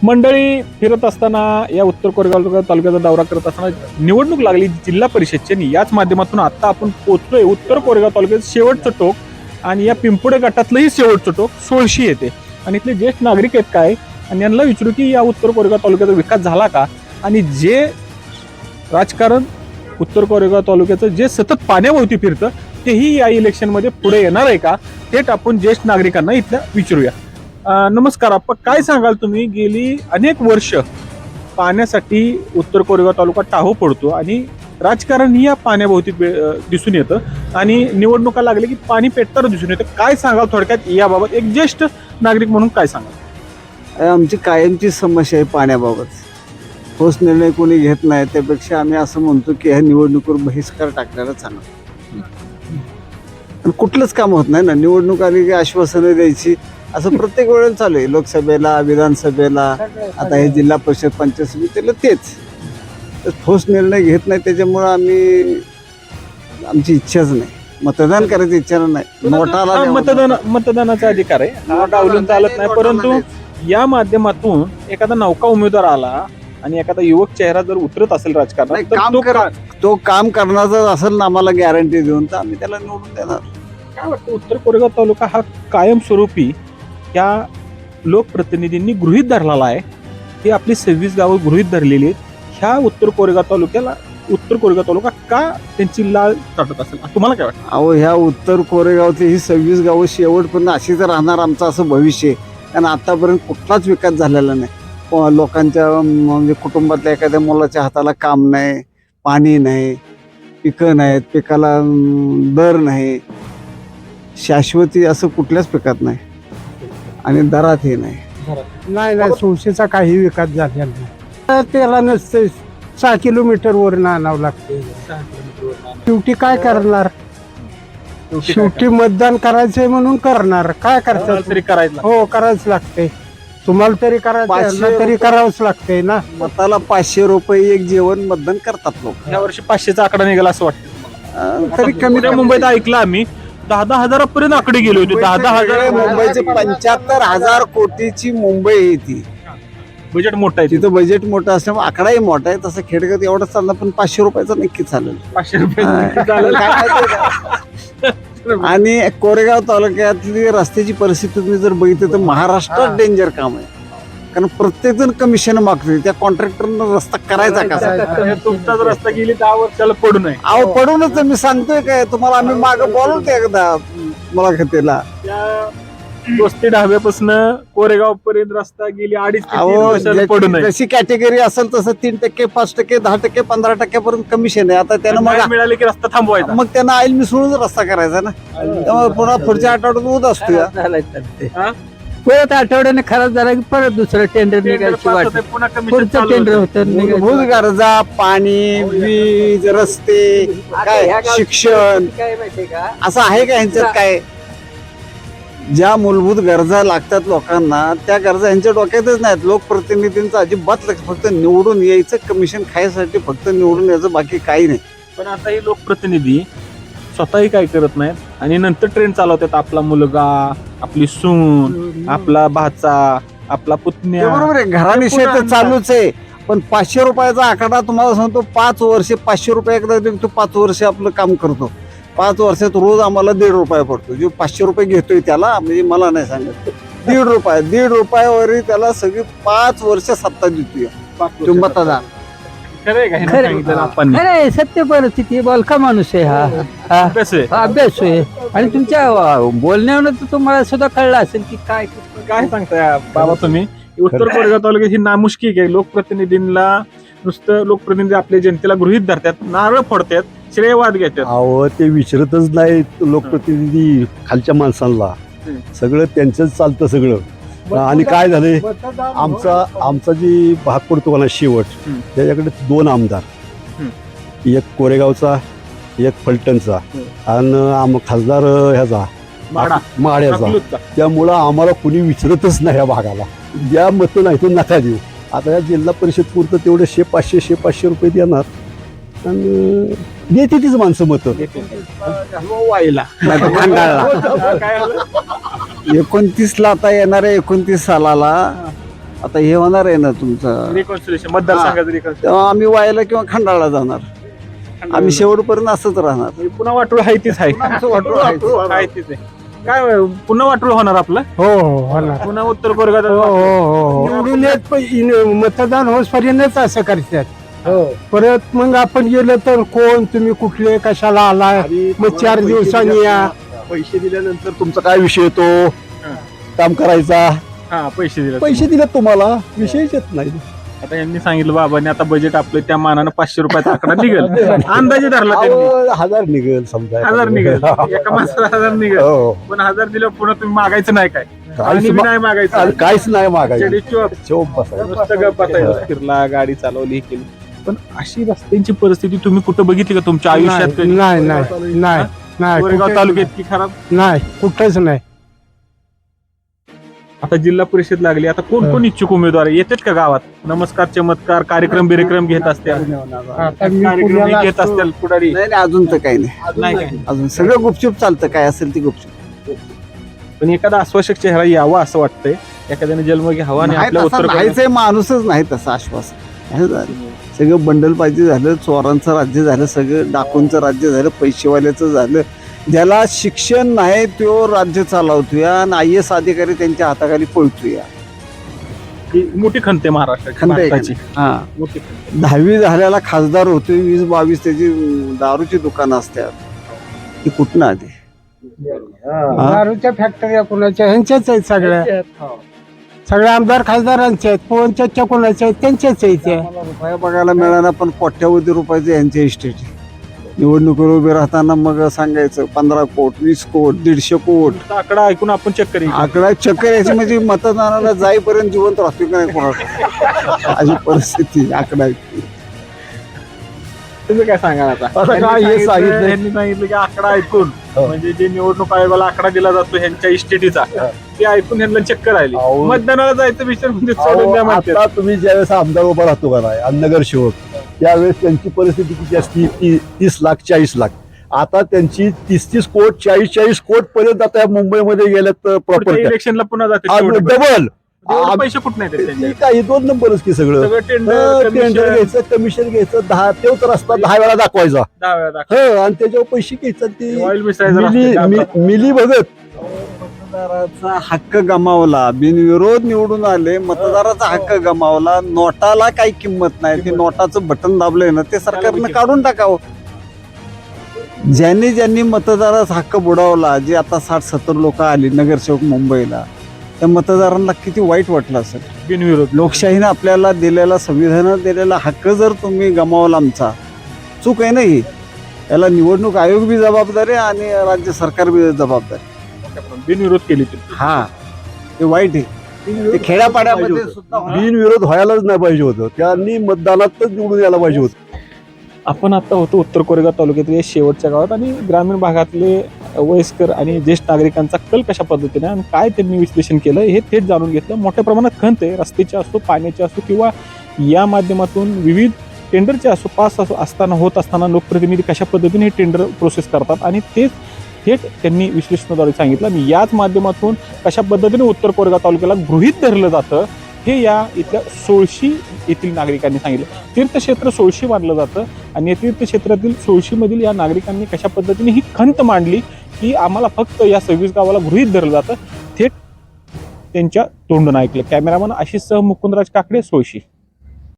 मंडळी फिरत असताना या उत्तर कोरेगाव तालुक्याचा दौरा करत असताना निवडणूक लागली जिल्हा परिषदची आणि याच माध्यमातून आता आपण पोहोचलोय उत्तर कोरेगाव तालुक्याचं शेवटचं टोक आणि या पिंपुडे गटातलंही शेवटचं टोक सोळशी येते आणि इथले ज्येष्ठ नागरिक आहेत काय आणि यांना विचारू की या उत्तर कोरेगाव तालुक्याचा विकास झाला का आणि जे राजकारण उत्तर कोरेगाव तालुक्याचं जे सतत पाण्याभोवती फिरतं तेही या इलेक्शनमध्ये पुढे येणार आहे का थेट आपण ज्येष्ठ नागरिकांना इथल्या विचारूया. नमस्कार आपण काय सांगाल तुम्ही गेली अनेक वर्ष पाण्यासाठी उत्तर कोरेगाव तालुका टाहो पडतो आणि राजकारण ही या पाण्याभोवती दिसून येतं आणि निवडणुका लागले की पाणी पेटताना दिसून येतं. काय सांगाल थोडक्यात याबाबत एक ज्येष्ठ नागरिक म्हणून काय सांगाल? आमची कायमची समस्या आहे पाण्याबाबत. ठोस निर्णय कोणी घेत नाही त्यापेक्षा आम्ही असं म्हणतो की ह्या निवडणुकीवर बहिष्कार टाकण्याला चांगलं. कुठलंच काम होत नाही ना, निवडणूक आली की आश्वासनं द्यायची असं प्रत्येक वेळेला चालू आहे. लोकसभेला विधानसभेला आता हे जिल्हा परिषद पंचायत समितीला तेच तर ठोस निर्णय घेत नाही. त्याच्यामुळं आमची इच्छाच नाही, मतदान करायची इच्छा नाही. मतदानाचा अधिकार आहे हा डावलून चालत नाही, परंतु या माध्यमातून एखादा नौका उमेदवार आला आणि एखादा युवक चेहरा जर उतरत असेल राजकारणात तो काम करण्याचं असेल ना आम्हाला गॅरंटी देऊन तर आम्ही त्याला निवडून देणार. काय वाटतं उत्तर कोरेगाव तालुका हा कायमस्वरूपी या लोकप्रतिनिधींनी गृहीत धरलेला आहे. ही आपली 26 गावं गृहीत धरलेली आहेत. ह्या उत्तर कोरेगाव तालुका का त्यांची लाळ ताटत असेल तुम्हाला काय वाटतं? अहो ह्या उत्तर कोरेगावची ही 26 गावं शेवटपर्यंत अशीच राहणार आमचं असं भविष्य आहे. कारण आतापर्यंत कुठलाच विकास झालेला नाही. लोकांच्या म्हणजे कुटुंबातल्या एखाद्या मुलाच्या हाताला काम नाही, पाणी नाही, पिकं नाहीत, पिकाला दर नाही, शाश्वती असं कुठल्याच पिकात नाही आणि दरातही नाही. संस्थेचा काही विकास झालेला नाही. त्याला नसते 6 किलोमीटरवरून आणावं लागते. शेवटी काय करणार? शेवटी मतदान करायचंय म्हणून करणार. काय करतात तरी करायचं हो करायच लागते. तुम्हाला तरी करायचं तरी करावंच लागते ना. मताला 500 रुपये एक जेवण मतदान करतात लोक. या वर्षी 500चा आकडा निघाला असं वाटतं तरी कमी मुंबईत ऐकलं आम्ही 10,000 हजारापर्यंत आकडे गेले होते. 10,000 मुंबईची 75,000 कोटीची मुंबई आहे ती. बजेट मोठं आहे तिथं बजेट मोठं असल्यामुळे आकडाही मोठा आहे. तसं खेडगत एवढं चाललं पण 500 रुपयाचा नक्की चालेल. 500 रुपये आणि कोरेगाव तालुक्यातली रस्त्याची परिस्थिती तुम्ही जर बघितली तर महाराष्ट्रात डेंजर काम आहे. कारण प्रत्येक जण कमिशन मागतोय त्या कॉन्ट्रॅक्टरनं रस्ता करायचा कसा. तुमचाच रस्ता गेली 10 वर्षाला पडू नये. अहो पडूनच मी सांगतोय काय तुम्हाला. आम्ही मागं बोलवतो एकदा मुलाखतीला. वस्ती ढाब्यापासून कोरेगाव पर्यंत रस्ता गेली 2.5 पडू नये. जशी कॅटेगरी असेल तसं 3%, 5%, 10%, 15% पर्यंत कमिशन आहे. आता त्यानं मग मिळाले की रस्ता थांबवायचा. मग त्यांना आईल मिसळून रस्ता करायचा ना. त्यामुळे पुन्हा पुढच्या आठवड्यात उद असतो. परत आठवड्याने खराब झाला की परत दुसरं टेंडर निघायची वाट. पुढचं टेंडर होतं. मूलभूत गरजा पाणी, वीज, रस्ते, काय शिक्षण असं आहे का ह्यांच्यात? काय ज्या मूलभूत गरजा लागतात लोकांना त्या गरजा ह्यांच्या डोक्यातच नाहीत. लोकप्रतिनिधींचं अजिबात लक्ष, फक्त निवडून यायचं, कमिशन खायसाठी फक्त निवडून यायचं, बाकी काही नाही. पण आता हे लोकप्रतिनिधी स्वतःही काय करत नाहीत आणि नंतर ट्रेंड चालवतात. आपला मुलगा, आपली सून, आपला भाचा, आपला पुतण्या. बरोबर आहे, घराविषयी तर चालूच आहे. पण 500 रुपयाचा आकडा तुम्हाला सांगतो 5 वर्षे 500 रुपये एकदा देतो. 5 वर्षे आपलं काम करतो. 5 वर्षात रोज आम्हाला 1.5 रुपये पडतो. जो 500 रुपये घेतोय त्याला, म्हणजे मला नाही सांगत, 1.5 रुपयावरही त्याला सगळी 5 वर्ष सत्ता देतोय मतदार. खरं सत्य परिस्थिती. बोलका माणूस आहे हा. अभ्यास आहे आणि तुमच्या बोलण्यावर तुम्हाला सुद्धा कळलं असेल की काय सांगताय बाबा तुम्ही. उत्तर कोरेगाव तालुक्यात ही नामुष्की आहे. लोकप्रतिनिधींना नुसतं लोकप्रतिनिधी आपल्या जनतेला गृहीत धरतात, नारळ फोडतात, श्रेयवाद घेतात. अहो ते विचारतच नाही लोकप्रतिनिधी खालच्या माणसांना. सगळं त्यांचंच चालतं सगळं. आणि काय झालंय आमचा जी भाग पडतो ना शेवट, त्याच्याकडे 2 आमदार, एक कोरेगावचा एक फलटणचा आणि खासदार ह्याचा माड्याचा. त्यामुळं आम्हाला कुणी विचारतच नाही या भागाला. ज्या मतं नाही तो नका देऊ. आता या जिल्हा परिषद पुरतं तेवढे 100-500 रुपये देणार आणि देते तीच माणसं मतं व्हायला 29 ला आता येणाऱ्या 29 सालाला आता हे होणार आहे ना तुमचं, रिकॉन्सिलेशन मतदारसंघाचं रिकॉन्सिलेशन तेव्हा आम्ही वायला किंवा खंडाळा जाणार. आम्ही शेवटपर्यंत असंच राहणार. पुन्हा वाटोळ आहे तीच आहे. पुन्हा आमचं वाटोळं आहेच. आहे तीच आहे. काय पुन्हा वाटोळ होणार आपलं, हो हो होणार. पुन्हा उत्तर कोरेगाव हो हो निवडून येत मतदान होसपर्यंतच असं करतात. परत मग आपण गेलो तर कोण तुम्ही कुठले कशाला आला, आणि मग 4 दिवसांनी या. पैसे दिल्यानंतर तुमचा काय विषय येतो, काम करायचा. हा पैसे दिले. पैसे दिले तुम्हाला विषयच येत नाही. आता यांनी सांगितलं बाबांनी आता बजेट आपलं त्या मानानं 500 रुपयाचा आकडा निघेल, अंदाजे धरला त्यांनी. अहो, 1000 निघेल समजा. 1000 निघेल, एका माणसाला 1000 निघेल. हो. पण 1000 दिल्यावर पुन्हा तुम्ही मागायचं नाही काय, काहीच आणि बी नाही मागायचं. आणि काहीच नाही मागायचं. चडी चोप. चोप बसायचं. नुसतं गप्प बसायचं. फिरला, गाडी चालवली, केली. पण अशी रस्त्यांची परिस्थिती तुम्ही कुठं बघितली का तुमच्या आयुष्यात कधी? नाही नाही नाही नाही कोरेगाव कुठे- तालुक्यात की खराब? नाही कुठंच नाही. आता जिल्हा परिषद लागली, आता कोण कोण इच्छुक उमेदवार आहे? येतात का गावात? नमस्कार चमत्कार कार्यक्रम बिरेक्रम घेत असतील, आता मी कार्यक्रम पुण्याला घेत असतो. असतील पुढारी? नाही नाही, अजून तर काही नाही. नाही काय. अजून सगळं गुपचूप चालतं, काय असेल ते गुपचूप. पण एखादा आश्वासक चेहरा यावा असं वाटतंय, एखाद्याने जन्म घ्यावा आणि नाही आपल्या तसा उत्तर नाहीच आहे, माणूसच नाही तसं आश्वासन. हे झालं. सगळं बंडलबाजी झालं, चोरांचं राज्य झालं, सगळं डाकूंचं राज्य झालं, पैसेवाल्याचं झालं. ज्याला शिक्षण नाही तो राज्य चालवतोय आणि IAS अधिकारी त्यांच्या हाताखाली पळतोय. ही मोठी खंत आहे महाराष्ट्राची, खंत आहे का भारताची. हा, मोठी खंत. 10वी झाल्याला खासदार होतोय, 20-22 त्याची दारूची दुकानं असतात. ती कुठनं आली? दारूच्या फॅक्टऱ्या कुणाच्या ह्यांच्याच आहेत सगळ्या. सगळ्या आमदार खासदारांच्या आहेत, कोणच्या कोणाच्या आहेत त्यांच्याच आहेत त्या. रुपया बघायला मिळाला, पण कोट्यावधी रुपयाचे यांचे इस्टेट. निवडणुकीवर उभे राहताना मग सांगायचं 15 कोट, 20 कोट, 150 कोट. तुमचा आकडा ऐकून आपण चेक करेल. आकडा चक्कर यायची म्हणजे मतदानाला जाईपर्यंत जिवंत राहतो का नाही कोणाला, अशी परिस्थिती आकडा. तुम्ही काय सांगा आता? आता काय हे सांगितलं? यांनी सांगितलं की आकडा ऐकून, हो. म्हणजे जे निवडणूक आयोगाला आकडा दिला जातो ह्यांच्या इस्टेटीचा, ते ऐकून यांना चक्कर आली. अहो. मतदानाला जायचं विषय म्हणजे सोडून द्या अहो, म्हणतात. आता तुम्ही ज्यावेळेस आमदार उभा राहतो का नाही आणि नगरसेवक, त्यावेळेस त्यांची परिस्थिती किती असती? 30 लाख 40 लाख. आता त्यांची 30 कोट 40 कोट पर्यंत आता मुंबईमध्ये गेल्यात पुढच्या प्रॉपर्टी इलेक्शनला पुन्हा जाते डबल. पैसे कुठं नाही त्यांच्या. काही 2 नंबरच की सगळं. सगळं टेंडर टेंडर घ्यायचं, कमिशन घ्यायचं, 10 तेच रस्ता 10 वेळा दाखवायचा. 10 वेळा दाखव. हो, आणि त्याच्यावर पैसे घ्यायचं. ती ऑइल मिसळायचं रस्त्यात. मिली बघत. मतदाराचा हक्क गमावला, बिनविरोध निवडून आले, मतदाराचा हक्क गमावला. नोटाला काही किंमत नाही. ते नोटाचं बटन दाबलंय ना, ते सरकारनं काढून टाकावं. ज्यांनी ज्यांनी मतदाराचा हक्क बुडवला, जे आता 60-70 लोक आली नगरसेवक मुंबईला, त्या मतदारांना किती वाईट वाटलं असेल. बिनविरोध लोकशाहीनं आपल्याला दिलेला, संविधानात दिलेला हक्क जर तुम्ही गमावला, आमचा चूक आहे ना ही. याला निवडणूक आयोग बी जबाबदार आहे आणि राज्य सरकार बी जबाबदार आहे. बिनविरोध केली तुम्ही. हा, ते वाईट आहे. ते खेड्यापाड्यामध्ये सुद्धा होणार. बिनविरोध व्हायलाच नाही पाहिजे होतं. त्यांनी मतदानातच निवडून यायला पाहिजे होतं. आपण आता होतो उत्तर कोरेगाव तालुक्यातील शेवटच्या गावात, आणि ग्रामीण भागातले वयस्कर आणि ज्येष्ठ नागरिकांचा कल कशा पद्धतीने आणि काय त्यांनी विश्लेषण केलं हे थेट जाणून घेतलं. मोठ्या प्रमाणात खंत आहे, रस्त्याचे असो, पाण्याचे असो, किंवा या माध्यमातून विविध टेंडरचे असो, पास असो असताना होत असताना लोकप्रतिनिधी कशा पद्धतीने हे टेंडर प्रोसेस करतात, आणि तेच थेट त्यांनी विश्लेषणाद्वारे सांगितलं. आणि याच माध्यमातून कशा पद्धतीने उत्तर कोरेगाव तालुक्याला गृहीत धरलं जातं हे या इथल्या सोळशी येथील नागरिकांनी सांगितलं. तीर्थक्षेत्र सोळशी मानलं जातं, आणि या तीर्थक्षेत्रातील सोळशीमधील या नागरिकांनी कशा पद्धतीने ही खंत मांडली की आम्हाला फक्त या 26 गावाला गृहीत धरलं जातं. थेट त्यांच्या तोंडून ऐकलं. कॅमेरामन आशिषसह मुकुंदराज काकडे, सोळशी.